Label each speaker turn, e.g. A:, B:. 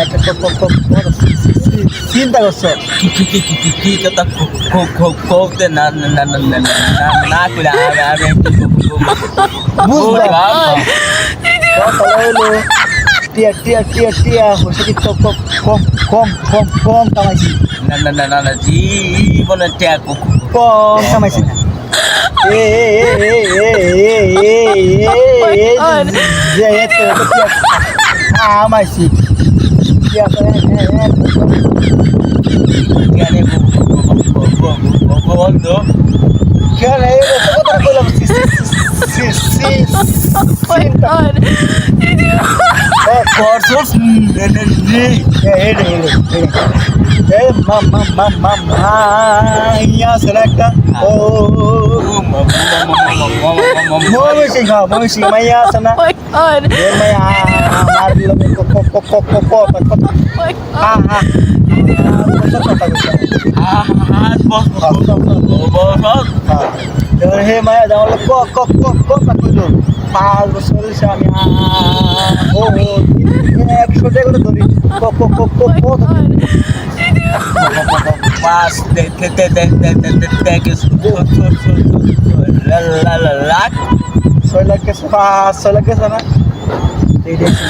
A: একটা চিন্তা করছো
B: কি কথা করতে না না না না না না করে আমি
A: বুঝলাম কথা হলো টিয়া টিয়া টিয়া টিয়া হচ্ছে কি কম কম কম কম কম কামাইছি
B: না না না না না জীবনে ট্যাগ
A: কম কামাইছি না এ যে এত টিয়া কামাইছি টিয়া
B: জ্ঞানে বন্ধু
A: খেলে কথা বললাম
B: করছস
A: একটা ও মহিষি মাইয়া আছে না হে মায়া যাওয়ার কথা কইল 5 বছর আমি 100 টাকা করে ধরি
B: পাস দেখে লাখ
A: 6 লাখ গেছে 5 6 লাখ গেছে না এই দেখছি